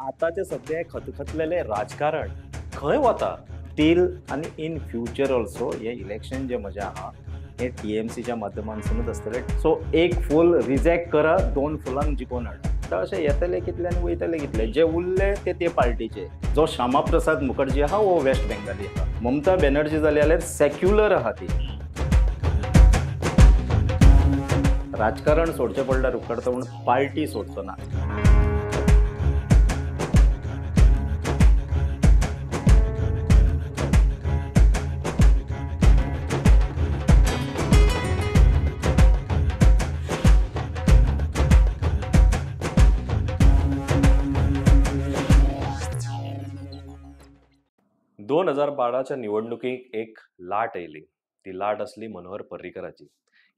आताचे सध्या खतखतलेले राजकारण खंय वता स्टील आणि इन फ्युचर ऑल्सो हे इलेक्शन जे म्हजे आहा हे टीएमसीच्या माध्यमांतूनच आसतले. सो एक फूल रिजेक्ट करा, 2 फुलांक जिखून हाडा. तर अशें येतले कितले आनी वयतले कितले. जे उरले ते पार्टीचे. जो श्यामा प्रसाद मुखर्जी आहा वो वेस्ट बेंगाली आहा. ममता बॅनर्जी जाली जाल्यार सेक्युलर आहा ती. राजकारण सोडचें पडल्यार उपकारता पूण पार्टी सोडचो ना. 2012च्या निवडणुकीक एक लाट येयली. ती लाट असली मनोहर पर्रीकराची.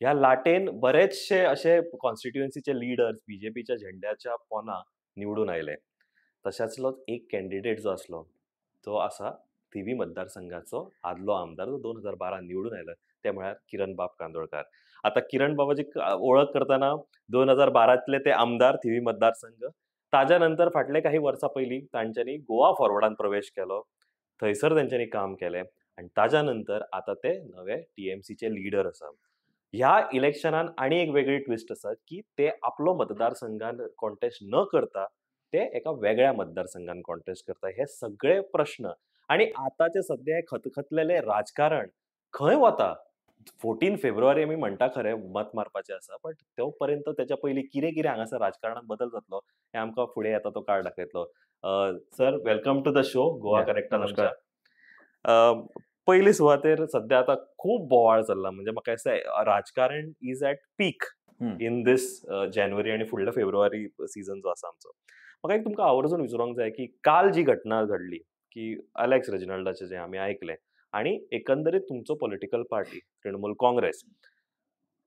ह्या लाटेन बरेचशे असे कॉन्स्टिट्युएन्सीचे लिडर्स बीजेपीच्या झेंड्याच्या पोंदा निवडून आयले. तशाचलोच एक कॅन्डिडेट जो असलो तो आसा थिवी मतदारसंघाचो आदलो आमदार जो 2012 निवडून आयलो ते म्हळ्यार किरण बाब कांदोळकार. आता किरण बाबाची ओळख करतना 2012तले ते आमदार थिवी मतदारसंघ. ताज्या नंतर फाटले काही वर्सां पयलीं तांच्यांनी गोवा फॉरवर्डान प्रवेश केलो. थंयसर तेंच्यांनी काम केलें आनी ताज्या नंतर आतां ते नवे टीएमसीचे लिडर आसा. ह्या इलेक्शनान आनी एक वेगळी ट्विस्ट आसा की ते आपलो मतदारसंघान कॉन्टेस्ट न करता ते एका वेगळ्या मतदारसंघान कॉन्टेस्ट करता. हे सगळे प्रश्न आणि आताचे सध्या खतखतलेले राजकारण खंय वता. 14 फेब्रुवारी आमी म्हणटा खरे मत मारपाचें आसा, बट तो पर्यंत तेच्या पयलीं कितें कितें हांगासर राजकारणात बदल जातलो हें आमकां फुडें येता तो काळ दाखयतलो. Sir, welcome to the show Goa कनेक्टान आमच्या. पयली सुवातेर सध्या आतां खूब बोवाळ चल्ला. म्हणजे म्हाका दिसता राजकारण इज ॲट पीक इन दीस जानेवारी आनी फुडल्या फेब्रुवारी सीझन जो आसा आमचो. म्हाका एक तुमकां आवर्जून विचारूंक जाय की काल जी घटना घडली की अलेक्स रेजिनाल्डाचें जें आमी आयकलें आनी एकंदरीत तुमचो पॉलिटिकल पार्टी तृणमूल काँग्रेस,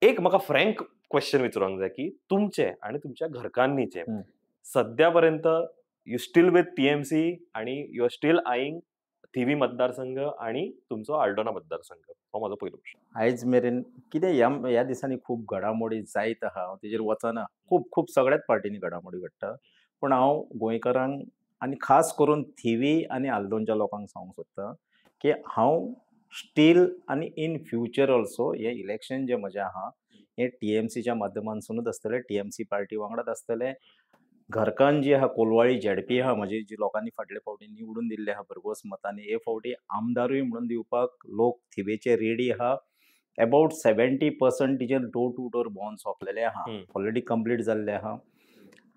एक म्हाका फ्रँक क्वेश्चन विचारूंक जाय की तुमचे आनी तुमच्या घरकान्नीचे सध्या पर्यंत यू स्टील विथ टीएमसी आनी you are still eyeing Thivim मतदारसंघ आणि तुमचो आल्डोना मतदारसंघ. हो माझो पयलो प्रश्न. आयज मेरेन कितें ह्या दिसांनी खूब घडामोडी जायत आहा, हांव तेजेर वचना. खूब सगळ्याच पार्टीनी घडामोडी घडटा. पूण हांव गोंयकारांक आनी खास करून थिवी आनी आल्दोनच्या लोकांक सांगूंक सोदतां की हांव स्टील आनी इन फ्युचर ऑल्सो हे इलेक्शन जे म्हजें आहा हें टीएमसीच्या माध्यमांतूनच आसतलें. टीएमसी पार्टी वांगडाच आसतलें. घरकान्न जी आहा, कोलवाळी झेडपी आहा म्हजी, जी लोकांनी फाटले फावटी निवडून दिल्ले आहा भरघोस मतांनी, हे फावटी आमदारूय म्हणून दिवपाक लोक थिवेचे रेडी आहा. अबाउट 70% तिचे डोर टू डोर भोंवन सोंपलेले आहा. ऑलरेडी कंप्लीट जाल्ले आहा.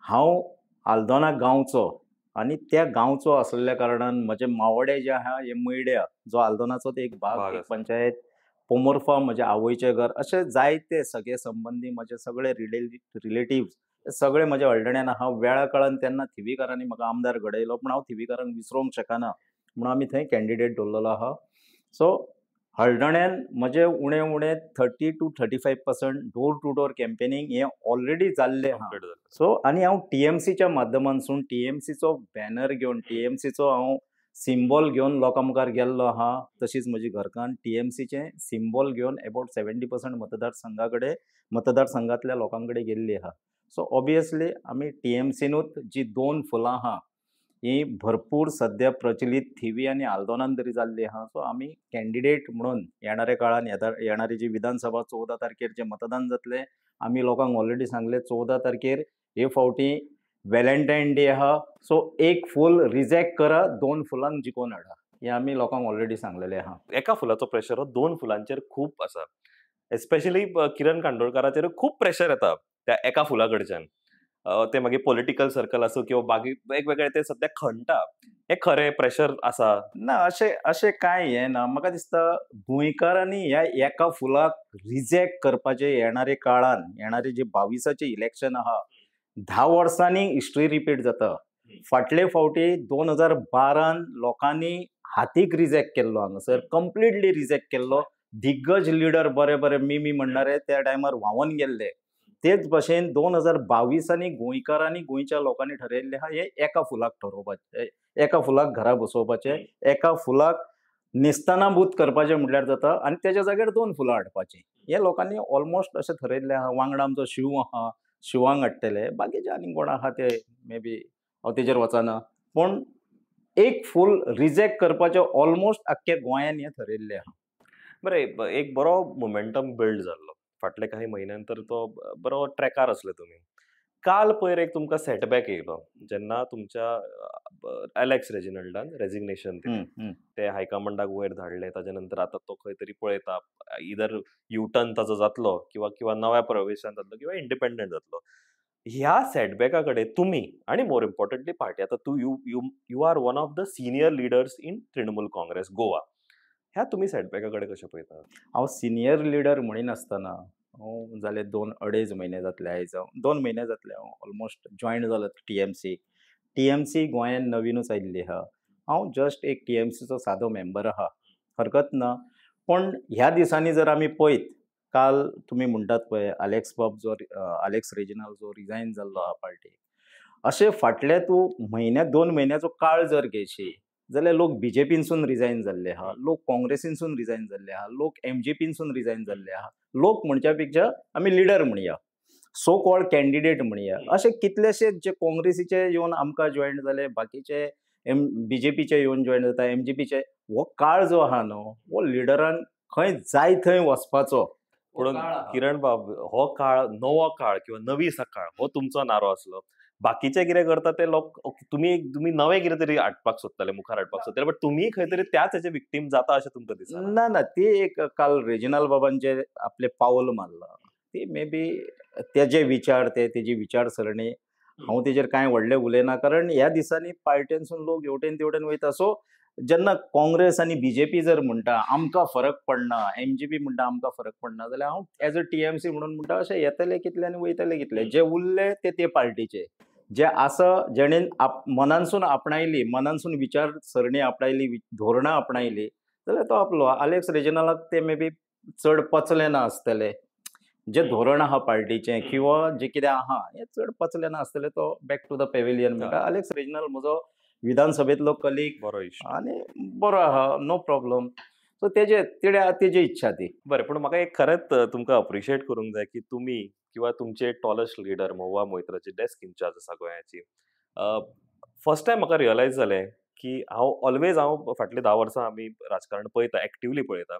हांव आल्दोना गांवचो आनी त्या गांवचो आसलेल्या कारणान म्हजे मावडे जे आहा हे मयड्या, जो आल्दोनाचोच एक भाग, एक पंचायत, पोमोर्फा म्हज्या आवयचें घर, अशे जायते सगळे संबंधी, म्हजे सगळे रिलेटिव्स सगळे म्हज्या हळडण्यान आहा. वेळा काळान तेन्ना थिवीकारांनी म्हाका आमदार घडयलो, पूण हांव थिवीकारांक विसरूंक शकना म्हणून आमी थंय कॅन्डिडेट दवरलेलो आहा. सो हळडण्यान म्हजे उणे 30 to 35% door to door campaigning हें ऑलरेडी जाल्लें आहा. सो आनी हांव टीएमसीच्या माध्यमांतसून टीएमसीचो बॅनर घेवन, टीएमसीचो हांव सिम्बॉल घेवन लोकां मुखार गेल्लो आहा. तशीच म्हजी घरकान्न टीएमसीचें सिम्बॉल घेवन अबाउट 70% मतदारसंघांतल्या लोकां कडेन गेल्ली आहा. सो ऑब्वियसली आमी टीएमसीनूच जी 2 फुलां आहा ही भरपूर सध्या प्रचलीत थिवी आनी आल्दोनान तरी जाल्ली आहा. सो आमी कॅन्डिडेट म्हणून येणाऱ्या काळान येणारी जी विधानसभा 14 तारखेर जे मतदान जातलें, आमी लोकांक ऑलरेडी सांगलें 14 तारखेर हे फावटी व्हॅलेंटायन डे आहा. सो एक फूल रिजेक्ट करा, 2 फुलांक जिखून हाडा. हें आमी लोकांक ऑलरेडी सांगलेलें आहा. एका फुलाचो प्रेशर हो 2 फुलांचेर खूब आसा. एस्पेशली किरण कांदोळकाराचेर खूब प्रेशर येता त्या एका फुला कडच्यान. ते मागीर पॉलिटिकल सर्कल आसूं किंवा बाकी वेगवेगळे ते सध्या खणटा. हे खरें प्रेशर आसा? ना, अशें कांय हें ना. म्हाका दिसता गोंयकारांनी ह्या एका फुलाक रिजेक्ट करपाचें येणारे काळान, येणारे जे 22चे इलेक्शन आहा, 10 वर्सांनी हिस्ट्री रिपीट जाता. फाटले फावटी 2012 लोकांनी हातीक रिजेक्ट केल्लो, हांगासर कंप्लिटली रिजेक्ट केल्लो. दिग्गज लिडर बरे मी म्हणणारे त्या टायमार व्हांवून गेल्ले. तेच भशेन 2022 गोंयकारांनी, गोंयच्या लोकांनी ठरयल्लें आहा हें एका फुलाक ठरोवपाचें, एका फुलाक घरा बसोवपाचें, एका फुलाक नेस्तानाबूत करपाचें म्हटल्यार जाता आनी तेच्या जाग्यार 2 फुलां हाडपाचीं. हें लोकांनी ऑलमोस्ट अशें ठरयल्लें आहा. वांगडा आमचो शिव आहा, शिवांक हाडटले. बाकीचे आनी कोण आहा ते मे बी हांव तेजेर वचना. पूण एक फूल रिजेक्ट करपाचें ऑलमोस्ट आख्ख्या गोंयान हें थरयल्लें आहा. बरं एक बरो मोमेंटम बिल्ड जाल्लो. फाटले काही महिन्यांतर तो बरो ट्रॅकार आसले तुमी. काल पयर एक तुमकां सेटबॅक येयलो. जेन्ना तुमच्या अलेक्स रेजिनाल्डान रेजिग्नेशन दिलें. हं, हं. ते हायकमांडाक वयर धाडलें. ताचे नंतर आतां तो खंय तरी पळयता इदर यू टर्न ताचो जातलो किंवा नव्या प्रवेशान जातलो किंवा इंडिपेंडंट जातलो. ह्या सेटबॅका कडेन तुमी आनी मोर इम्पोर्टंटली पार्टी आतां तूं you you you are one of the senior leaders in Trinamool Congress Goa. ह्या तुमी सेटबॅका कडेन कशें पळयता? हांव सिनियर लिडर म्हणिनासतना हांव जाले 2-2.5 म्हयने जातले आयज 2 म्हयने जातले हांव ऑलमोस्ट जॉयन जालो टीएमसी. टीएमसी गोंयांत नवीनूच आयिल्ली आहा. हांव जस्ट एक टीएमसीचो सादो मेंबर आहा. हरकत ना. पण ह्या दिसांनी जर आमी पळयत, काल तुमी म्हणटात पळय अलेक्स रेजिनाल्ड जो रिजायन जाल्लो आहा पार्टीक. अशे फाटल्या तूं 2 म्हयन्याचो काळ जर घेयशी जाल्यार लोक बीजेपीनसून रिजायन जाल्ले आहा, लोक काँग्रेसीनसून रिजायन जाल्ले आहा, लोक एमजेपीनसून रिजायन जाल्ले आहा. लोक म्हणच्या पेक्षा आमी लिडर म्हणया, सो कॉल्ड कॅन्डिडेट म्हणया. अशे कितलेशेच जे काँग्रेसीचे येवन आमकां जॉयन जाले, बाकीचे बीजेपीचे येवन जॉयन जाता, एमजेपीचे. हो काळ जो आहा न्हू, हो लिडरान खंय जाय थंय वचपाचो हो पूण काळ आहा. किरण बाब, हो काळ नवो काळ किंवा नवी सकाळ हो तुमचो नारो आसलो. बाकीचे कितें करता ते लोक तुमी नवें कितें तरी हाडपाक सोदताले, मुखार हाडपाक सोदताले, बट तुमी खंय तरी त्याच हेचे विक्टीम जाता अशें तुमकां दिसना? ना, ना. ती एक काल रेजिनाल्ड बाबान जे आपलें पावल मारलां, ती मे बी तेजे विचार तेजी विचारसरणी हांव तेजेर कांय व्हडलें उलयना. कारण ह्या दिसांनी पार्ट्यांसून लोक हेवटेन तेवटेन वयता. सो जेन्ना काँग्रेस आनी बीजेपी जर म्हणटा आमकां फरक पडना, एमजेपी म्हणटा आमकां फरक पडना, जाल्यार हांव एज अ टीएमसी म्हणून म्हणटा अशें येतले कितले आनी वयतले कितले. जे उरले ते पार्टीचे. जे आसा जेणेन मनानसून आपणायली, मनानसून विचारसरणी आपणायली, धोरणां आपणायली, जाल्यार तो आपलो. अलेक्स रेजिनाल्डाक ते मे बी चड पचलें ना आसतलें. जे धोरण आहा पार्टीचें किंवा जे कितें आहा हें चड पचलें ना आसतलें. तो बॅक टू द पेविलियन म्हणटा. अलेक्स रेजिनाल्ड म्हजो विधानसभेंतलो कलीग बरो इश्ट. आनी बरो आहा, नो प्रॉब्लम. सो तेजी इच्छा ती. बरें, पूण म्हाका एक खरेंच तुमकां अप्रिशिएट करूंक जाय की तुमी किंवा तुमचे टॉलेस्ट लिडर महुआ मोइत्राचे डेस्क इंचार्ज आसा गोंयाची. फर्स्ट टायम म्हाका रियलायज जालें की हांव फाटलीं 10 वर्सां आमी राजकारण पळयता, एक्टिवली पळयता.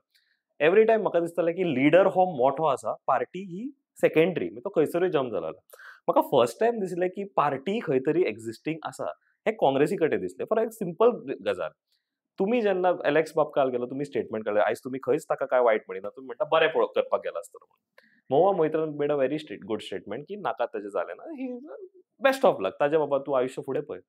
एवरी टायम म्हाका दिसतालें की लिडर हो मोठो आसा, पार्टी ही सेकंडरी, तो खंयसरूय जंप जाला. म्हाका फर्स्ट टायम दिसलें की पार्टी खंय तरी एक्झिस्टिंग आसा. हें काँग्रेसी कडेन दिसलें. फॉर एक सिंपल गजाल. तुम्ही जेन्ना अलेक्स बाब काल गेलो, तुम्ही स्टेटमेंट काडलें, आयज तुम्ही खंयच ताका काय वायट म्हणिना, तुम्ही म्हणटा बरें करपाक गेला आसतलो म्हणून. महुआ मोइत्रान made a very good statement की नाका ताचें जालें ना, ही बेस्ट ऑफ लक. ताजे बाबा तूं आयुश्य फुडें पळय.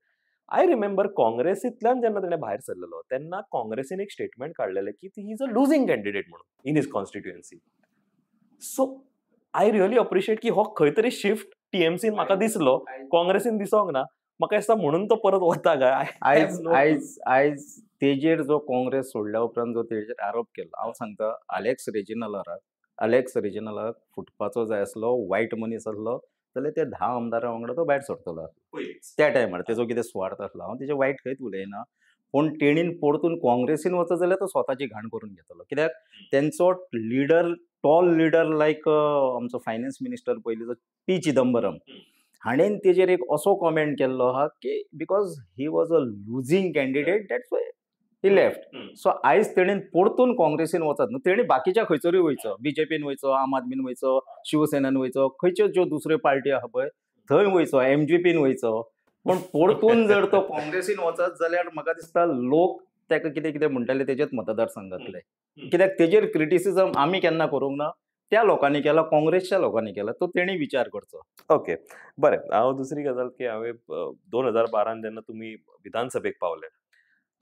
आय रिमेंबर काँग्रेसींतल्यान जेन्ना ताणें भायर सरलेलो, तेन्ना काँग्रेसीन एक स्टेटमेंट काडलेलें की he is a losing candidate म्हणून in his constituency. So I really appreciate की हो खंय तरी शिफ्ट टीएमसीन म्हाका दिसलो, काँग्रेसीन दिसोंक ना. म्हाका दिसता म्हणून तो परत वता काय. आयज तेजेर जो काँग्रेस सोडल्या उपरांत जो तेजेर आरोप केलो, हांव सांगता अलेक्स रेजिनाल्डाक फुटपाचो जाय आसलो, वायट मनीस आसलो, जाल्यार ते 10 आमदारां वांगडा तो भायर सरतलो त्या टायमार. तेजो कितें स्वार्थ आसलो. हांव तेजें वायट खंयच उलयना. पूण तेणीन परतून काँग्रेसीन वचत जाल्यार तो स्वताची घाण करून घेतलो. कित्याक तेंचो टॉल लिडर लायक आमचो फायनान्स मिनिस्टर पयलींचो पी चिदंबरम, हाणेन तेजेर एक असो कॉमेंट केल्लो आहा की because he was a losing candidate that's why he left. So आयज तेणेन परतून काँग्रेसीन वचत न्हू, तेणी बाकीच्या खंयसरूय वयचो, बीजेपीन वयचो, आम आदमीन वयचो, शिवसेनेन वयचो, खंयच्यो ज्यो दुसऱ्यो पार्टी आहा पळय थंय वयचो, एमजेपीन वयचो. पूण परतून जर तो काँग्रेसीन वचत जाल्यार म्हाका दिसता लोक तेका कितें कितें म्हणटाले तेजेच मतदारसंघातले. कित्याक तेजेर क्रिटिसिजम आमी केन्ना करूंक ना, त्या लोकांनी केला, काँग्रेसच्या लोकांनी केला. तो तेणी विचार करचो. ओके, बरें. हांव दुसरी गजाल की हांवें 2012 जेन्ना तुमी विधानसभेक पावले,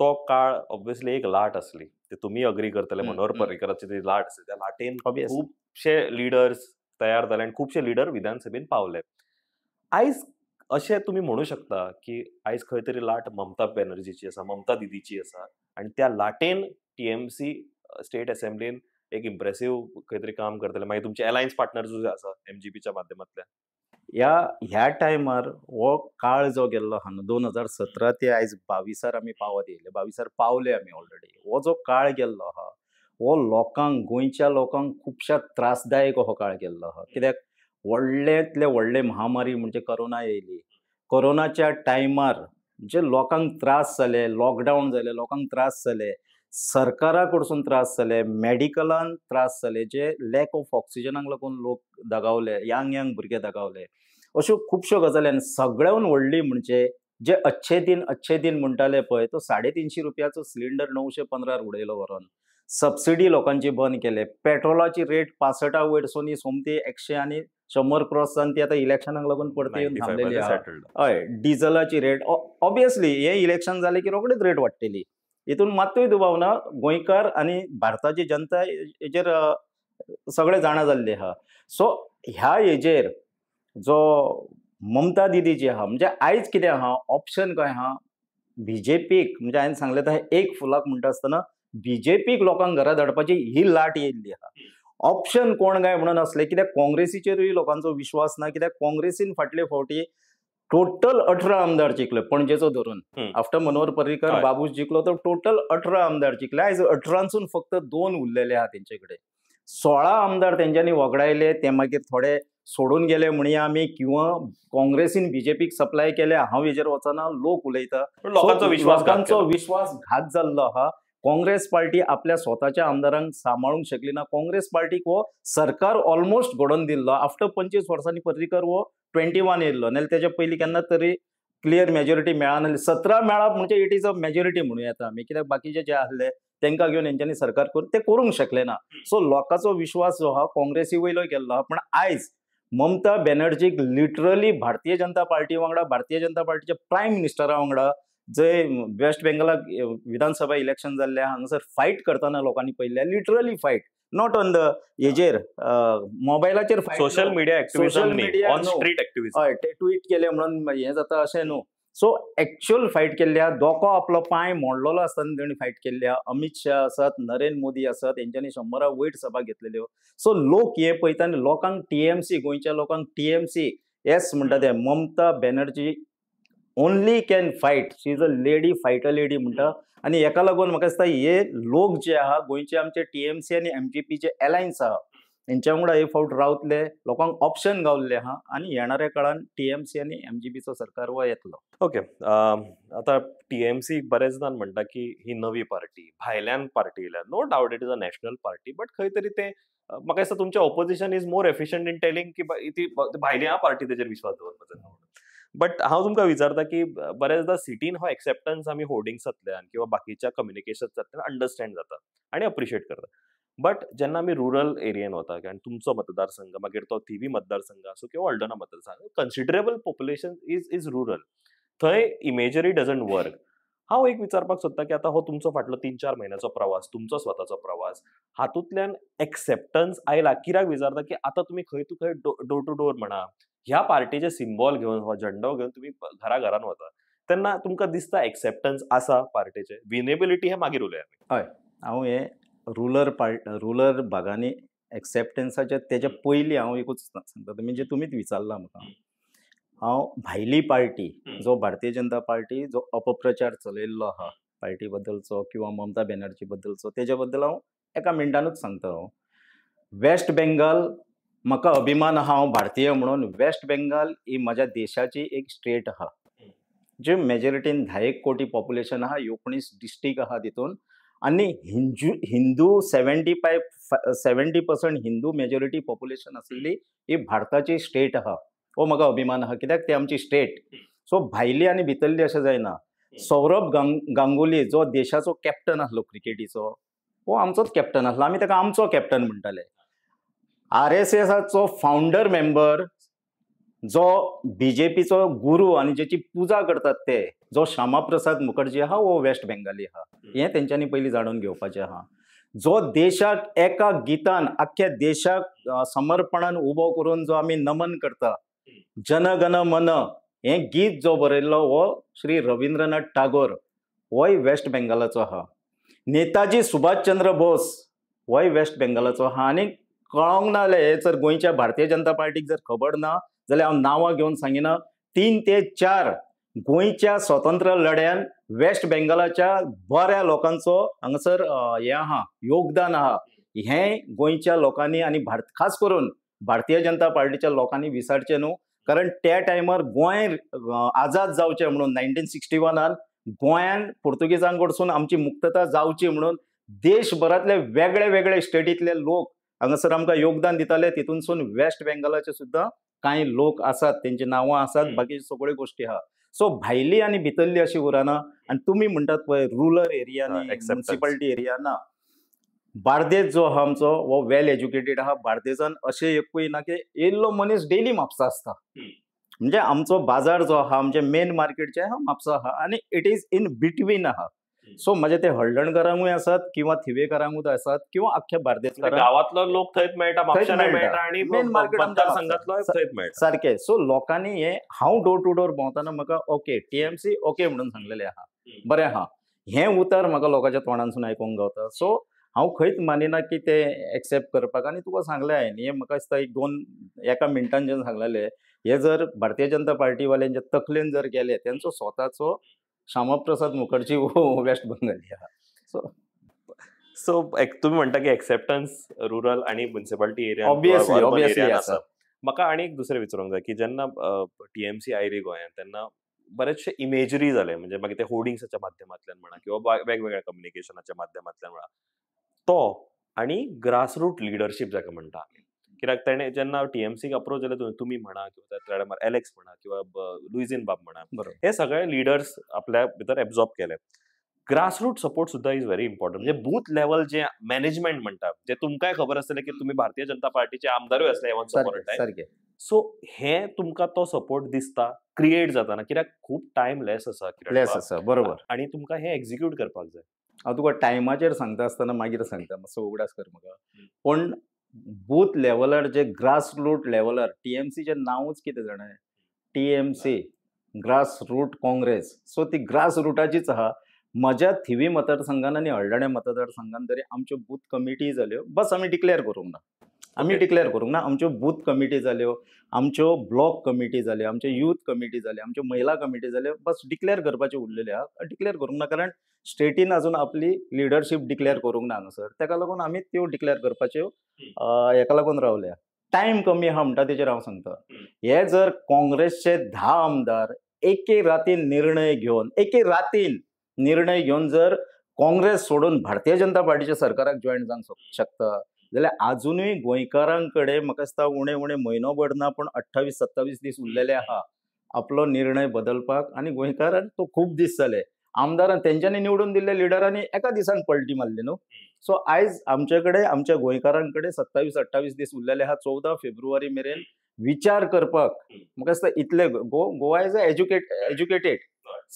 तो काळ ऑब्वियसली एक लाट आसली. ते तुमी अग्री करतले, मनोहर पर्रीकराची ती लाट आसली. त्या लाटेन Obviously. खुबशे लिडर्स तयार जाले आनी खुबशे लिडर विधानसभेन पावले. आयज अशें तुमी म्हणू शकता की आयज खंय तरी लाट ममता बॅनर्जीची आसा, ममता दिदीची आसा, आनी त्या लाटेन टीएमसी स्टेट असेंब्लीन एक इम्प्रेसिव्ह खंय तरी काम करतले. मागीर तुमचे अलायन्स पार्टनर जे आसा एमजीपीच्या माध्यमांतल्यान. ह्या टायमार हो काळ जो गेल्लो आहा न्हू, 2017 ते आयज 22 आमी पावत येयले, 22 पावले आमी ऑलरेडी. हो जो काळ गेल्लो आहा, हो गोंयच्या लोकांक खुबशा त्रासदायक हो काळ गेल्लो आहा. कित्याक व्हडलेंतले व्हडले महामारी म्हणजे कोरोना येयली. कोरोनाच्या टायमार जे लोकांक त्रास जाले, लॉकडावन जाले, लोकांक त्रास जाले, सरकारा कडसून त्रास जाले, मेडिकलान त्रास जाले, जे लॅक ऑफ ऑक्सिजनाक लागून लोक दगावले, यंग भुरगे दगावले, अश्यो खुबश्यो गजाली. आनी सगळ्यान व्हडली म्हणजे जे अच्छे दिन म्हणटाले पळय, तो ₹350 सिलिंडर 915 उडयलो व्हरोन. सबसिडी लोकांची बंद केले. पेट्रोलाची रेट 65 वयर सोनी सोमती 100 आनी 100 क्रॉस जावन ती आतां इलेक्शनाक लागून परत येवन 95 थांबलेली मध्ये आहा. settled. हय, डिझलाची रेट ऑब्वियसली हे इलेक्शन जालें की रोखडीच रेट वाडटली. हितून मात्तूय दुबाव ना. गोंयकार आनी भारताची जनता हेजेर सगळे जाणा जाल्ली आहा. सो ह्या हेजेर जो ममता दिदी जी आहा, म्हणजे आयज कितें आहा, ऑप्शन काय आहा, बीजेपीक म्हणजे हांवें सांगलें तशें एक फुलाक म्हणटा आसतना बीजेपीक लोकांक घरा धाडपाची ही लाट येयल्ली आहा. ऑप्शन कोण काय म्हणून असले, कित्याक काँग्रेसीचेरूय लोकांचो विश्वास ना. कित्याक काँग्रेसीन फाटले फावटी टोटल 18 आमदार जिंकले पणजेचो धरून. आफ्टर मनोहर पर्रीकर, हय. बाबूस जिंकलो तर टोटल 18 आमदार जिंकले. आयज 18सून फक्त 2 उरलेले आहा तेंचे कडेन. 16 आमदार तेंच्यांनी वगडायले, ते मागीर थोडे सोडून गेले म्हणया आमी, किंवा काँग्रेसीन बीजेपीक सप्लाय केले. हांव हेजेर वचना, लोक उलयता. पण लोकांचो So, विश्वासघात लोकांचो केलो. विश्वासघात जाल्लो आहा. काँग्रेस पार्टी आपल्या स्वताच्या आमदारांक सांबाळूंक शकली ना. काँग्रेस पार्टीक हो सरकार ऑलमोस्ट घडोवन दिल्लो. आफ्टर 25 वर्सांनी पर्रीकर हो 21 येयल्लो, नाल्यार तेच्या पयलीं केन्ना तरी क्लियर मेजॉरिटी मेळनासली. 17 मेळप म्हणजे इट इज अ मेजॉरिटी म्हणूं येता आमी. कित्याक बाकीचे जे आहले तेंकां घेवन हेंच्यांनी सरकार करून ते करूंक शकले ना. सो लोकांचो विश्वास जो आहा काँग्रेसी वयलो गेल्लो आहा. पण आयज ममता बॅनर्जीक लिटरली भारतीय जनता पार्टी वांगडा, भारतीय जनता पार्टीच्या प्रायम मिनिस्टरा वांगडा, जंय वेस्ट बेंगलाक विधानसभा इलेक्शन जाल्ले हांगासर फायट करतना लोकांनी पळयल्या. Literally fight, not on the हेजेर मोबायलाचेर fight. Social media social activism media on street activism. हय, ते ट्वीट केले म्हणून हें जाता अशें न्हू. सो एक्चुअल फायट केल्ल्या, दोको आपलो पांय मोडलेलो आसतना तेणी फायट केल्ल्या. अमित शाह आसात, नरेंद्र मोदी आसात, तेंच्यांनी 100 वयर सभा घेतलेल्यो. सो लोक हे पळयता आनी लोकांक टीएमसी, गोंयच्या लोकांक टीएमसी येस म्हणटा ते Mamata Banerjee only can fight. She is a lady, fighter lady म्हणटा. आनी हेका लागून म्हाका दिसता हे लोक जे आहा गोंयचे आमचे टीएमसी आनी एमजीपीचे एलायन्स आहा, हेंच्या वांगडा हे फावट रावतले. लोकांक ऑप्शन गावल्ले आहा आनी येणाऱ्या काळान टीएमसी आनी एमजीपीचो सरकार हो येतलो. ओके. आता टीएमसी बरेच जाण म्हणटा की ही नवी पार्टी, भायल्यान पार्टी येयल्या. No doubt it is a national party, but खंय तरी ते म्हाका दिसता तुमचे opposition is more efficient in telling की ती भायली हा पार्टी तेजेर विश्वास दवरपाचो ना. बट हांव तुमकां विचारता की बरेचदा सिटीन हो एक्सेप्टन्स आमी होर्डिंग्सांतल्यान किंवा बाकीच्या कम्युनिकेशन्सांतल्यान अंडरस्टँड जाता आनी अप्रिशिएट करता. बट जेन्ना आमी रुरल एरियेन वता आनी तुमचो मतदारसंघ, मागीर तो थिवी मतदारसंघ आसूं किंवा ऑल्डोना मतदारसंघ, कन्सिडरेबल पॉप्युलेशन इज रुरल. थंय इमेजरी डजंट वर्क. हांव एक विचारपाक सोदतां की आतां हो तुमचो फाटलो 3-4 म्हयन्याचो प्रवास, तुमचो स्वताचो प्रवास, हातूंतल्यान एक्सेप्टन्स आयला. कित्याक विचारता की आतां तुमी खंय तू खंय डोर टू डोर म्हणा, ह्या पार्टीचे सिम्बॉल घेवन, हो झेंडो घेवन तुमी घराघरान वता, तेन्ना तुमकां दिसता एक्सेप्टन्स आसा पार्टीचे? विनेबिलिटी हे मागीर उलया आमी. हय, हांव हे रुरल भागांनी एक्सेप्टन्साच्या तेच्या पयलीं हांव एकूच सांगता, म्हणजे तुमीच विचारला म्हाका. हांव भायली पार्टी, जो भारतीय जनता पार्टी जो अपप्रचार चलयल्लो आहा पार्टी बद्दलचो किंवा ममता बॅनर्जी बद्दलचो, तेच्या बद्दल हांव एका मिनटानूच सांगता. हांव वेस्ट बेंगाल, म्हाका अभिमान आहा हांव भारतीय म्हणून. वेस्ट बेंगाल ही म्हज्या देशाची एक स्टेट आहा, जे मेजॉरिटीन 10 कोटी पॉप्युलेशन आहा, 19 डिस्ट्रिक्ट आहा तितून, आनी हिंदू 70% हिंदू मेजॉरिटी पॉप्युलेशन आशिल्ली ही भारताची स्टेट आहा. हो म्हाका अभिमान आहा, कित्याक ती आमची स्टेट. सो भायली आनी भितरली अशें जायना. सौरभ गांगुली जो देशाचो कॅप्टन आसलो क्रिकेटीचो, हो आमचोच कॅप्टन आसलो. आमी ताका आमचो कॅप्टन म्हणटाले. RSSचो फावंडर मेंबर, जो बीजेपीचो गुरू आनी जेची पुजा करतात ते, जो श्यामा प्रसाद मुखर्जी आहा, हो वेस्ट बेंगाली आहा. हें तेंच्यांनी पयलीं जाणून घेवपाचें आहा. जो देशाक एका गितान, आख्ख्या देशाक समर्पणान उबो करून जो आमी नमन करता, जन गण मन हें गीत जो बरयल्लो हो श्री रविंद्रनाथ टागोर, होय वेस्ट बेंगालाचो आहा. नेताजी सुभाषचंद्र बोस होय वेस्ट बेंगालाचो आहा. आनी कळोंक ना जाल्यार हे जर गोंयच्या भारतीय जनता पार्टीक जर खबर ना जाल्यार हांव नांवां घेवन सांगिना. 3 ते 4 गोंयच्या स्वतंत्र लढ्यान वेस्ट बेंगालाच्या बऱ्या लोकांचो हांगासर हें आहा, योगदान आहा. हें गोंयच्या लोकांनी आनी खास करून भारतीय जनता पार्टीच्या लोकांनी विसरचें न्हू. कारण त्या टायमार गोंय आझाद जावचें म्हणून 1961 गोंयान पुर्तुगेजां कडसून आमची मुक्तता जावची म्हणून देशभरातले वेगळे वेगळे स्टेटीतले लोक हांगासर आमकां योगदान दिताले. तितूनसून वेस्ट बेंगॉलाचे सुद्दां कांय लोक आसात, तेंची नांवां आसात, बाकी सगळ्यो गोश्टी आहा. सो भायली आनी भितरली अशी उरना. आनी तुमी म्हणटात पळय रुरल एरियांनी acceptance. म्युनिसिपालिटी एरिया ना. बार्देज जो आहा आमचो वो वेल एज्युकेटेड आहा. बार्देजान अशें एकूय ना की येयल्लो मनीस डेली म्हापसा आसता. म्हणजे आमचो बाजार जो आहा, आमचे मेन मार्केट जे आहा म्हापसा आहा आनी इट इज इन बिटवीन आहा. सो म्हणजे ते हळदणकारांकूय आसात किंवा थिवेकारांकूय आसात किंवा अख्ख्या म्हणजे बार्देजकारांक गावातलो लोक थंयच मेळटा, म्हापशांय मेळटा. मेळटा आणि Main market आमच्या मतदारसंघातलो म्हापसा. थंयच मेळटा. सारखे. सो लोकांनी हे हांव डोर टू डोर भोंवताना म्हाका ओके टीएमसी ओके म्हणून सांगलेले आहा, बरें आहा. हे उतर म्हाका लोकांच्या तोंडांसून आयकूंक गावता. सो हांव खंयच मानिना की ते एक्सेप्ट करपाक. आनी तुका सांगलें हांवें हे म्हाका दिसता एक दोन एका मिनटान जेन्ना सांगलेले हे जर भारतीय जनता पार्टीवाल्यांच्या तकलेन जर गेले त्यांचो स्वताचो श्यामाप्रसाद मुखर्जी वेस्ट बंगाली आहा. सो तुम्ही म्हणटा की एक्सेप्टन्स रुरल आणि म्युनिसिपालिटी एरिया ऑब्वियसली आसा. म्हाका आनी एक दुसरें विचारूंक जाय की जेन्ना टीएमसी आयली गोंयांत तेन्ना बरेचशे इमेजरी जाले, म्हणजे मागीर ते होर्डिंग्साच्या माध्यमांतल्यान म्हणा किंवा वेगवेगळ्या कम्युनिकेशनाच्या माध्यमांतल्यान म्हणा, तो आणि ग्रासरूट लिडरशीप जाका म्हणटा आमी. कित्याक तेणे जेन्ना टीएमसीक अप्रोच जाले तुमी म्हणा किंवा त्या टायमार एलेक्स म्हणा किंवा लुईझीन बाब म्हणा, हे सगळे लिडर्स आपल्या भितर एब्झॉर्ब केले. ग्रासरूट सपोर्ट सुद्धा इज व्हेरी इम्पॉर्टंट. म्हणजे बूथ लेवल जे मॅनेजमेंट म्हणटा, जे तुमकांय खबर आसतलें की तुम्ही भारतीय जनता पार्टीचे आमदारूय आसले वन्स अपॉन अ टायम. सारखे. सो हे तुमकां तो सपोर्ट दिसता क्रिएट जाताना, कित्याक खूप टायम लेस आसा लेस आसा. बरोबर. आणि तुमकां हे एक्झिक्यूट करपाक जाय. हांव तुका टायमाचेर सांगता आसतना मागीर सांगता, मातसो उगडास कर म्हाका. पण बूथ लेवलार जे ग्रासरूट लेवलार टीएमसीचें नांवच कितें जाणां, TMC grass root Congress. So ती ग्रास रुटाचीच आहा. म्हज्या थिवी मतदारसंघान आनी हळदणे मतदारसंघान तरी आमच्यो बूथ कमिटी जाल्यो. बस आमी डिक्लेअर करूंक ना. आमी डिक्लेअर करूंक ना. आमच्यो बूथ कमिटी जाल्यो, आमच्यो ब्लॉक कमिटी जाल्यो, आमच्यो यूथ कमिटी जाल्यो, आमच्यो महिला कमिटी जाल्यो. बस डिक्लेअर करपाचे उरलेले आहा. डिक्लेअर करूंक ना कारण स्टेटीन अजून आपली लिडरशीप डिक्लेअर करूंक ना हांगासर. ताका लागून आमी त्यो डिक्लेअर करपाच्यो हेका लागून रावल्या. टायम कमी आहा म्हणटा तेचेर हांव सांगता. हे जर काँग्रेसचे 10 आमदार एके रातीन निर्णय घेवन जर काँग्रेस सोडून भारतीय जनता पार्टीच्या सरकाराक जॉईन जावंक शकता जाल्यार अजूनय गोंयकारांकडे म्हाका दिसता उणे उणे म्हयनोभर ना पण 28-27 दीस उरलेले आहा आपलो निर्णय बदलपाक. आनी गोंयकारांक तो खूब दीस जाले. आमदारान तेंच्यांनी निवडून दिल्ल्या लिडरांनी एका दिसान पलटी मारली न्हू. सो आयज आमच्याकडे आमच्या गोंयकारांकडे 27-28 दीस उरलेले आहा. 14 फेब्रुवारी मेरेन विचार करपाक. म्हाका दिसता इतले गोवा इज एज्युकेटेड,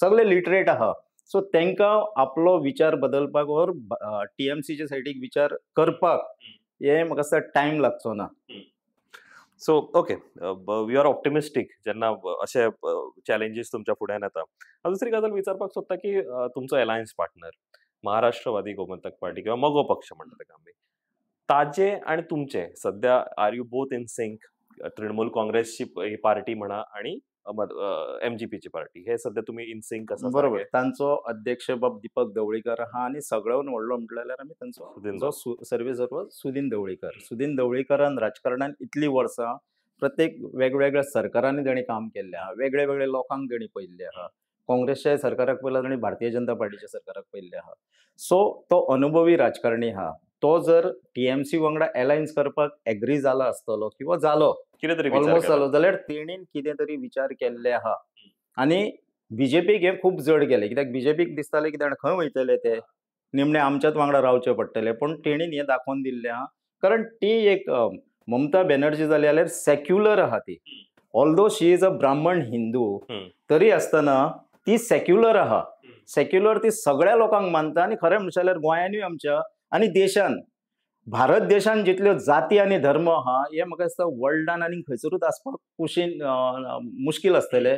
सगळे लिटरेट आहा. सो तांकां आपलो विचार बदलपाक और टीएमसीच्या सायडीक विचार करपाक हे म्हाका दिसता टायम लागचो ना. सो ओके, वी आर ऑप्टिमिस्टीक जेन्ना अशे चॅलेंजीस तुमच्या फुड्यान येता. हांव दुसरी गजाल विचारपाक सोदता की तुमचो alliance partner Maharashtrawadi Gomantak party किंवा मगो पक्ष म्हणटा ताका आमी, ताजे आणि तुमचे सध्या are you both in sync? Trinamool काँग्रेसची ही पार्टी म्हणा आणि एमजीपीची पार्टी, हे सध्या तुम्ही इन सिंक आसा? बरोबर. तांचो अध्यक्ष बाब दीपक ढवळीकर आहा आनी सगळ्यान व्हडलो म्हटल्यार आमी तांचो सर्वे सर्व सुदीन ढवळीकर. सुदीन ढवळीकरान राजकारणान इतली वर्सां प्रत्येक वेगवेगळ्या सरकारांनी ताणी काम केल्लें आहा. वेगळे वेगळे लोकांक ताणी पळयल्ले आहा. काँग्रेसच्या सरकाराक पळयला ताणी भारतीय जनता पार्टीच्या सरकाराक पळयल्ले आहा. सो तो अनुभवी राजकारणी आहा. तो जर टीएमसी वांगडा अलायन्स करपाक एग्री जाला आसतलो किंवा जालो कितें तरी ऑलमोस्ट जालो जाल्यार तेणीन कितें तरी विचार केल्ले आहा. आनी बीजेपीक हे खूब जड गेले. कित्याक बीजेपीक दिसताले की खंय वयतले ते निमणे आमच्याच वांगडा रावचे पडटले. पण तेणीन हे दाखोवन दिल्लें आहा. कारण ती एक ममता बॅनर्जी जाली जाल्यार सेक्युलर आहा ती. ऑल्दो शी इज अ ब्राह्मण हिंदू तरी आसतना ती सेक्युलर आहा. सेक्युलर ती सगळ्या लोकांक मानता. आनी खरें म्हणचे जाल्यार गोंयानूय आमच्या आनी देशान भारत देशान जितल्यो जाती आनी धर्म आहा हे म्हाका दिसता वर्ल्डान आनी खंयसरूच आसपाक मुश्कील आसतले.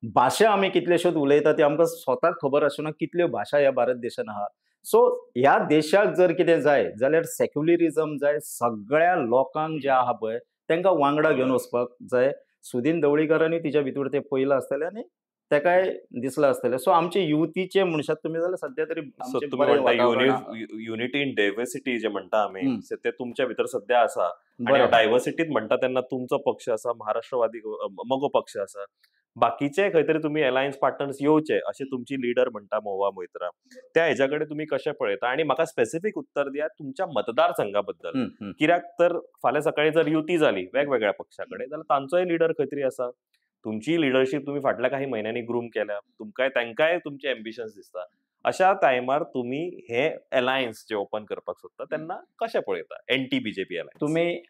भाशा आमी कितल्योश्योच उलयता ते आमकां स्वताक खबर आसना कितल्यो भाशा ह्या भारत देशान आहा. सो ह्या देशाक जर कितें जाय जाल्यार सेक्युलरिझम जाय. सगळ्या लोकांक जे आहा पळय तांकां वांगडा घेवन वचपाक जाय. सुदीन ढवळीकरांनी तिच्या भितर ते पयला आसतलें आनी तेकाय दिसलं आसतलें. सो आमचे युतीचे म्हणशात तुमी जाल्यार सध्या तरी सो आमचें तुम्ही बरें म्हणता वातावरण आहा. युनिटी इन डायव्हर्सिटी जे म्हणटा आमी हं. ते तुमच्या भितर सध्या आसा. आणि बरें आहा. डायव्हर्सिटीत म्हणटा तेन्ना तुमचो पक्ष आसा, महाराष्ट्रवादी मगो पक्ष आसा. बाकीचे खंय तरी तुमी अलायन्स पार्टनर्स येवचे अशें तुमची लिडर म्हणटा महुआ मोइत्रा. त्या हेच्या कडेन तुमी कशें पळयता? आणि म्हाका स्पेसिफीक उत्तर दियात तुमच्या मतदारसंघा बद्दल. हं, हं. कित्याक तर फाल्यां सकाळी जर युती जाली वेगवेगळ्या पक्षा कडेन जाल्यार तांचोय लिडर खंय तरी आसा. तुमची लिडरशीप तुम्ही फाटल्या काही महिन्यांनी ग्रूम केल्या. तांकांय तुमचे एम्बिशन्स दिसता. अशा टायमार तुम्ही हे अलायन्स जे ओपन करपाक सोदता तेन्ना कशें पळयता? Anti BJP alliance. तुमी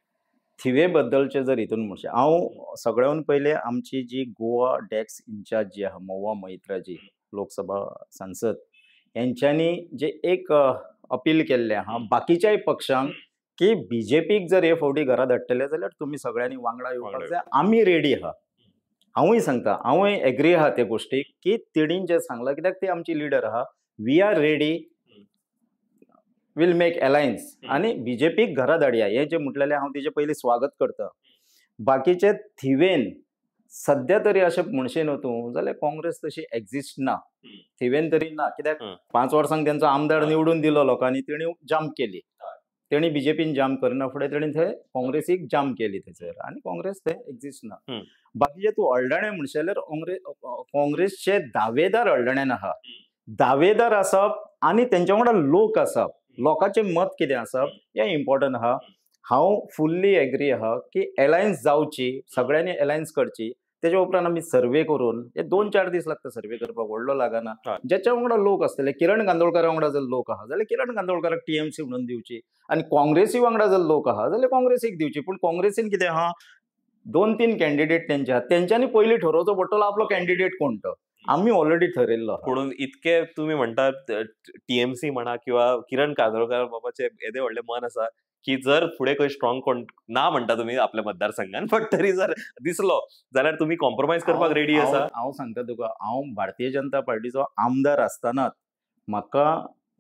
थिवे बद्दलचे जर हितून म्हणशे हांव सगळ्यान पयलें आमची जी गोवा डेस्क इन्चार्ज जी आहा महुआ मोइत्रा जी लोकसभा सांसद हेंच्यांनी जे एक अपील केल्लें आहा बाकीच्याय पक्षांक की बीजेपीक जर हे फावटी घरा धाडटले जाल्यार तुमी सगळ्यांनी वांगडा येवपाक जाय. आमी रेडी आहा. हांवूय सांगता हांवूय एग्री आहा ते गोश्टीक की तेणीन जें सांगलां कित्याक ती आमची लिडर आहा. We are ready will make alliance आणि बीजेपीक घरा धाडया हे जे म्हटलेलें हांव तेजे पयलीं स्वागत करता. बाकीचे थिवेन सध्या तरी अशें म्हणशें न्हू तूं जाल्यार काँग्रेस तशी एक्झिस्ट ना. थिवेन तरी ना कित्याक 5 वर्सांक तेंचो आमदार निवडून दिलो लोकांनी तेणी जांप केली. तेणी बीजेपीन जाम करना फुडें तेणी थंय काँग्रेसीक जाम केली थंयसर आनी काँग्रेस थंय एक्झिस्ट ना. बाकीचे तूं हळडणे म्हणशे जाल्यार काँग्रेसचे दावेदार हळडण्यान आहा. दावेदार आसप आनी तेंच्या वांगडा लोक आसप लोकांचें मत कितें आसप हें इम्पॉर्टंट आहा. हांव फुल्ली एग्री आहा की अलायन्स जावची सगळ्यांनी अलायन्स करची. तेजे उपरांत आमी सर्वे करून हे 2-4 दीस लागता सर्वे करपाक व्हडलो लागना. जेच्या वांगडा लोक आसतले किरण कांदोळकरा वांगडा जर लोक आहा जाल्यार किरण कांदोळकराक टीएमसी म्हणून दिवची आनी काँग्रेसी वांगडा जर लोक आहा जाल्यार काँग्रेसीक दिवची. पूण काँग्रेसीन कितें आहा 2-3 कॅन्डिडेट तेंचे आहा. तेंच्यांनी पयलीं ठरोवचो पडटलो आपलो कॅन्डिडेट कोण तो. आमी ऑलरेडी ठरयल्लो आहा. म्हणून इतके तुम्ही म्हणटात टीएमसी म्हणा किंवा किरण कांदोळकर बाबाचे येदे व्हडले मन आसा की जर फुडें खंय स्ट्रॉंग कोण ना म्हणटा तुमी आपल्या मतदारसंघान बट तरी जर दिसलो जाल्यार तुमी कॉम्प्रोमायज करपाक रेडी आसा. हांव सांगता तुका हांव भारतीय जनता पार्टीचो आमदार आसतनाच म्हाका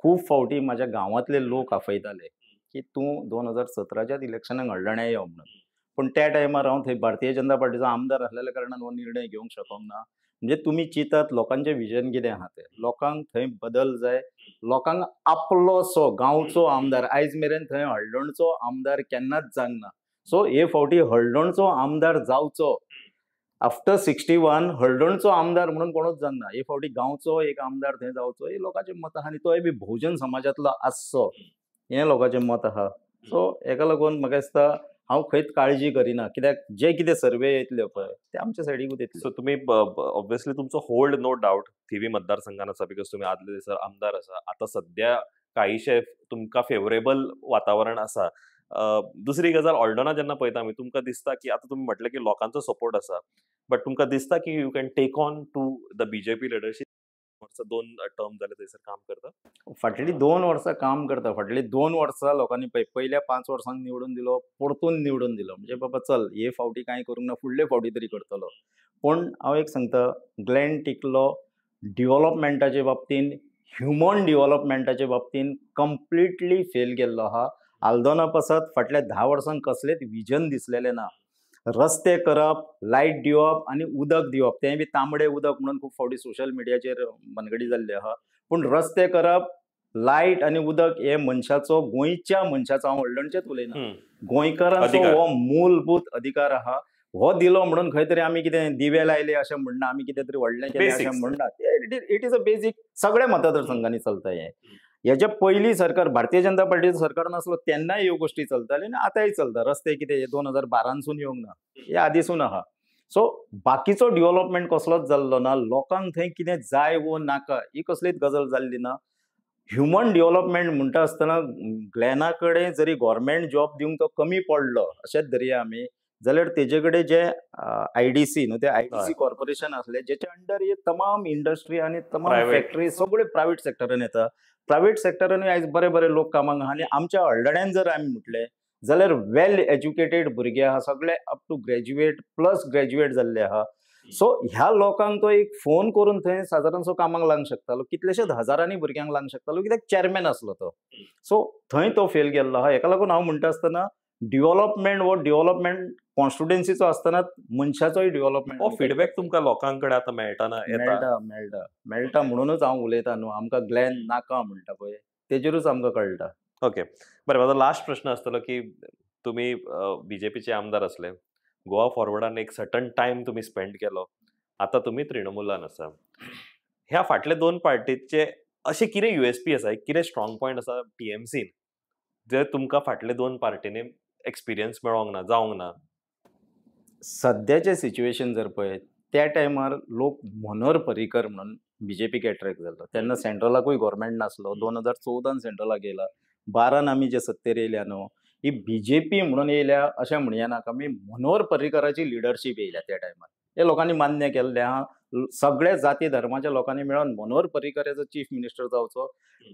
खूब फावटी म्हाज्या गांवांतले लोक आपयताले की तूं 2017च्या इलेक्शनाक हळडण्या यो म्हणून. पूण त्या टायमार हांव थंय भारतीय जनता पार्टीचो आमदार आसलेल्या कारणान हो निर्णय घेवंक शकोंक ना. म्हणजे तुमी चिंतात लोकांचें विजन कितें आहा तें. लोकांक थंय बदल जाय. लोकांक आपलोसो गांवचो आमदार आयज मेरेन थंय हळडणचो आमदार केन्नाच जावंक ना. सो हे फावटी हळडणचो आमदार जावचो. आफ्टर 61 हळडणचो आमदार म्हणून कोणूच जावंक ना. हे फावटी गांवचो एक आमदार थंय जावचो हे लोकांचें मत आहा आनी तोय बी बहुजन समाजांतलो आसचो हें लोकांचें मत आहा. सो हेका लागून म्हाका दिसता हांव खंयच काळजी करिना कित्याक जे कितें सर्वे येतल्यो पळय ते आमच्या सायडीकूच येतल्यो. सो तुम्ही ऑब्वियसली तुमचो होल्ड नो डाऊट थिवी मतदारसंघान आसा बिकॉज तुम्ही आदले दिसा आमदार आसा. आता सध्या काहीशे तुमकां फेवरेबल वातावरण आसा. दुसरी गजाल हळडणा जेन्ना पळयता आमी तुमकां दिसता की आतां तुमी म्हटलें की लोकांचो सपोर्ट आसा बट तुमकां दिसता की you can take on to the BJP leadership 2 term जाले थंयसर काम करता. फाटलीं 2 वर्सां काम करता. फाटलीं 2 वर्सां लोकांनी पयल्या 5 वर्सांक निवडून दिलो परतून निवडून दिलो म्हणजे बाबा चल हे फावटी कांय करूंक ना फुडले फावटी तरी करतलो. पूण हांव एक सांगता ग्लेन टिकलो डेव्हलपमेंटाचे बाबतीन ह्युमन डेव्हलपमेंटाचे बाबतीन कंप्लिटली फेल गेल्लो आहा. आल्दोना पासत फाटल्या 10 वर्सांक कसलेंच विजन दिसलेलें ना. रस्ते करप लायट दिवप आनी उदक दिवप तें बी तांबडें उदक म्हणून खूब फावटी सोशल मिडियाचेर मनगडी जाल्ली आहा. पूण रस्ते करप लायट आनी उदक हे मनशाचो गोंयच्या मनशाचो हांव हळडणचेच उलयना गोंयकारांचो हो मूलभूत अधिकार आहा. हो दिलो म्हणून खंय तरी आमी कितें दिवे लायले अशें म्हणना आमी कितें तरी व्हडलें केलें अशें म्हणना. इट इज अ बेसीक सगळ्या मतदारसंघांनी चलता हें. हेच्या पयलीं सरकार भारतीय जनता पार्टीचो सरकार नासलो तेन्नाय ह्यो गोश्टी चलताल्यो आनी आतांय चलता. रस्ते कितें 2012सून येवंक ना हे आदींसून आहा. सो बाकीचो डेव्हलपमेंट कसलोच जाल्लो ना. लोकांक थंय कितें जाय वो नाका ही कसलीच गजाल जाल्ली ना. ह्युमन डेव्हलपमेंट म्हणटा आसतना ग्लेना कडेन जरी गव्हर्मेंट जॉब दिवंक तो कमी पडलो अशेंच धरया आमी जाल्यार तेजे कडेन जे आयडीसी न्हू ते आयडीसी कॉर्पोरेशन आसले जेच्या अंडर हे तमाम इंडस्ट्री आनी तमाम फॅक्टरी सगळे प्रायव्हेट सेक्टरान येता. प्रायव्हेट सेक्टरानूय आयज बरे बरे लोक कामाक आहा आनी आमच्या हळडण्यान जर आमी म्हटलें जाल्यार वेल एज्युकेटेड भुरगे आहा सगळे up to graduate plus graduate जाल्ले आहा. सो ह्या लोकांक तो एक फोन करून थंय सादारणसो कामाक लावंक शकतालो. कितलेशेच हजारांनी भुरग्यांक लावंक शकतालो कित्याक चेअरमॅन आसलो तो. सो थंय तो फेल गेल्लो आहा. हेका लागून हांव म्हणटा आसतना डेव्हलपमेंट कॉन्स्टिट्युएन्सीचो आसतना मनशाचोय डेव्हलपमेंट हो फीडबॅक तुमकां लोकांकडे आता मेळटाना येता मेळटा म्हणूनच हांव उलयतां न्हू. आमकां ग्लॅन नाका म्हणटा पळय तेजेरूच आमकां कळटा. ओके बरें माझा लास्ट प्रश्न आसतलो की तुम्ही बीजेपीचे आमदार असले गोवा फॉरवर्डान एक सर्टन टायम तुम्ही स्पेंड केलो आता तुम्ही तृणमुलान आसा ह्या फाटले दोन पार्टीचे असे कितें USP आसा कितें स्ट्रॉंग पॉयंट आसा TMCन जे तुमकां फाटले दोन पार्टीनी एक्सपिरियन्स मेळोंक ना जावंक ना. सध्याचे सिच्युएशन जर पळयत त्या टायमार लोक मनोहर पर्रीकर म्हणून बीजेपीक एट्रॅक्ट जालो. तेन्ना सेंट्रलाकूय गव्हर्मेंट नासलो. 2014 सेंट्रलाक येयला. 12 आमी जे सत्तेर येयल्या न्हू ही बीजेपी म्हणून येयल्या अशें म्हणया नाका. आमी मनोहर पर्रीकराची लिडरशीप येयल्या त्या टायमार. हे लोकांनी मान्य केल्लें आहा. सगळ्या जाती धर्माच्या लोकांनी मेळून Manohar Parrikar as a chief minister जावचो.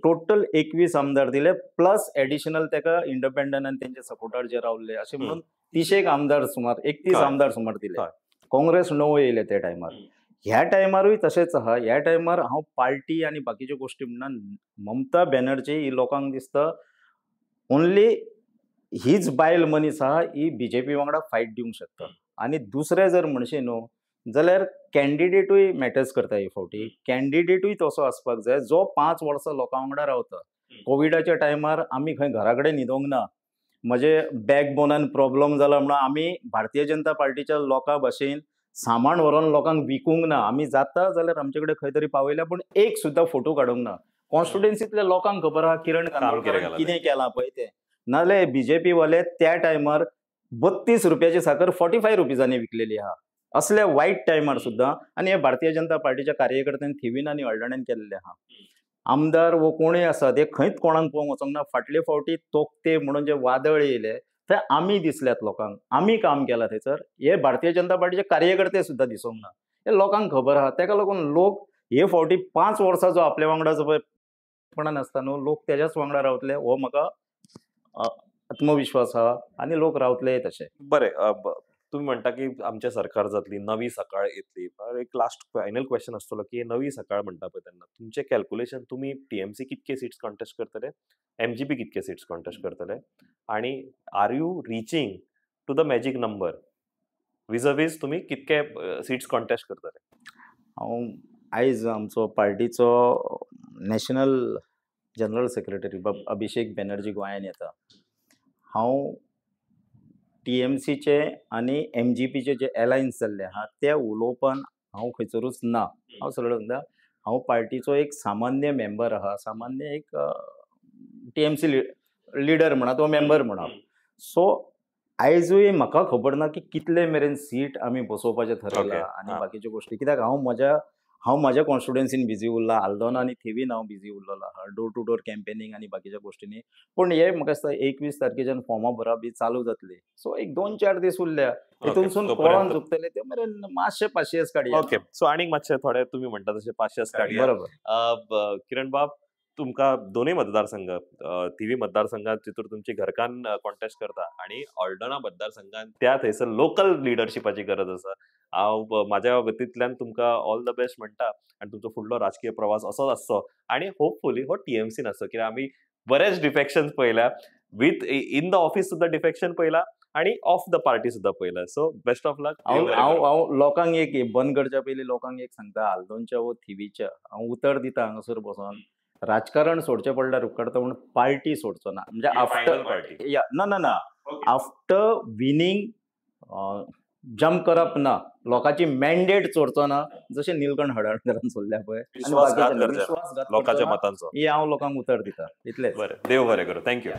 टोटल 21 आमदार दिले प्लस एडिशनल तेका इंडिपेंडंट आनी तेंचे सपोर्टर जे रावल्ले अशें म्हणून 30 आमदार सुमार 31 आमदार सुमार दिले. काँग्रेस 9 येयले त्या टायमार. ह्या टायमारूय तशेंच आहा. ह्या टायमार हांव पार्टी आनी बाकीच्यो गोश्टी म्हणना ममता बॅनर्जी ही लोकांक दिसता ओन्ली हीच बायल मनीस आहा ही बीजेपी वांगडा फायट दिवंक शकता. आनी दुसरें जर म्हणशें न्हू जाल्यार कॅन्डिडेटूय मॅटर्स करता हे फावटी. कॅन्डिडेटूय तसो आसपाक जाय जो 5 वर्सां लोकां वांगडा रावता. कोविडाच्या टायमार आमी खंय घरा कडेन न्हिदोंक ना. म्हजे बॅकबोनान प्रॉब्लम जाला म्हणून आमी भारतीय जनता पार्टीच्या लोकां भाशेन सामान व्हरोन लोकांक विकूंक ना. आमी जाता जाल्यार आमचे कडेन खंय तरी पावयल्या पूण एक सुद्दां फोटो काडूंक ना. कॉन्स्टिट्युएन्सींतल्या लोकांक खबर आहा किरण कांदोळकर कितें केलां पळय तें. नाजाल्यार बीजेपी वाले त्या टायमार 32 रुपयाची साकर 45 रुपीजांनी विकलेली आहा. असल्या वायट टायमार सुद्दां आनी हे भारतीय जनता पार्टीच्या कार्यकर्त्यांनी थिवीन आनी हळडण्यान केल्ले आहा. आमदार वो कोणूय आसा ते खंयच कोणाक पळोवंक वचोंक ना. फाटले फावटी तोकते म्हणून जे वादळ येयले थंय आमी दिसल्यात लोकांक. आमी काम केलां थंयसर. हे भारतीय जनता पार्टीचे कार्यकर्ते सुद्दां दिसोंक ना. हे लोकांक खबर आहा. तेका लागून लोक हे फावटी 5 वर्सां जो आपल्या वांगडा जो पळय कोणान आसता न्हू लोक तेज्याच वांगडा रावतले हो म्हाका आत्मविश्वास आहा आनी लोक रावतले तशे. बरें तुम्ही म्हणटा की आमच्या सरकार जातली नवी सकाळ येतली. एक लास्ट फायनल क्वेश्चन आसतलो की नवी सकाळ म्हणटा पळय तेन्ना तुमचे कॅल्क्युलेशन तुम्ही TMC कितके सीट्स कॉन्टेस्ट करतले MGP कितके सीट्स कॉन्टेस्ट करतले आणि are you reaching to the magic number विज तुम्ही कितके सीट्स कॉन्टेस्ट करतले. हांव आयज आमचो पार्टीचो national general secretary Abhishek Banerjee गोंयांत येता. हांव TMCचे आनी MGPचे जे अलायन्स जाल्ले आहा ते उलोवपान हांव खंयसरूच ना. हांव सरळ सांगता हांव पार्टीचो एक सामान्य मेंबर आहा. सामान्य एक TMC लिडर म्हणा तो मेंबर म्हणा. सो आयजूय म्हाका खबर ना की कितले मेरेन सीट आमी बसोवपाचें थरयलां आनी बाकीच्यो गोश्टी. कित्याक हांव म्हाज्या कॉन्स्टिट्युएन्सीन बिजी उरला. आल्दोना आनी थिवीन हांव बिजी उरलेलो आहा डोर टू डोर कॅम्पेनिंग आनी बाकीच्या गोश्टींनी. पूण हे म्हाका दिसता 21 तारखेच्यान फॉर्मां भरप ही चालू जातली. सो एक 2-4 दीस उरल्या. हितूनसून कोण चुकतले ते मेरेन मातशे 500 काडया. ओके सो आनीक मातशे थोडे तुम्ही म्हणटा तशे 500 काडया. बरोबर. किरण बाब तुमकां दोनूय मतदारसंघ थिवी मतदारसंघात जितूर तुमची घरकान कॉन्टेस्ट करता आणि ऑल्डोना मतदारसंघात त्या थंयसर लोकल लिडरशिपाची गरज आसा. हांव म्हाज्या वतींतल्यान तुमकां ऑल द बेस्ट म्हणटा आनी तुमचो फुडलो राजकीय प्रवास असोच आसचो आनी होपफुली हो TMCन आसचो. कित्याक आमी बरेच डिफेक्शन्स पळयल्या विथ इन द ऑफिस सुद्दां डिफेक्शन पळयलां आणि ऑफ द पार्टी सुद्दां पळयलां. सो बेस्ट ऑफ लक. हांव लोकांक एक बंद करच्या पयलीं लोकांक एक सांगता आल्दोनच्या वो थिवीच्या हांव उतर दिता हांगासर बसोन राजकारण सोडचें पडल्यार उपकारता म्हणून पार्टी सोडचो ना. म्हणजे आफ्टर ना आफ्टर विनींग जम्प करप ना. लोकांची मॅन्डेट चोरचो ना जशें निलकंठ हळदणकरान सोडल्या पळय. विश्वासघात लोकांच्या मतांचो ही हांव लोकांक उतर दिता. इतलेंच. बरें देव बरें करूं. थँक्यू.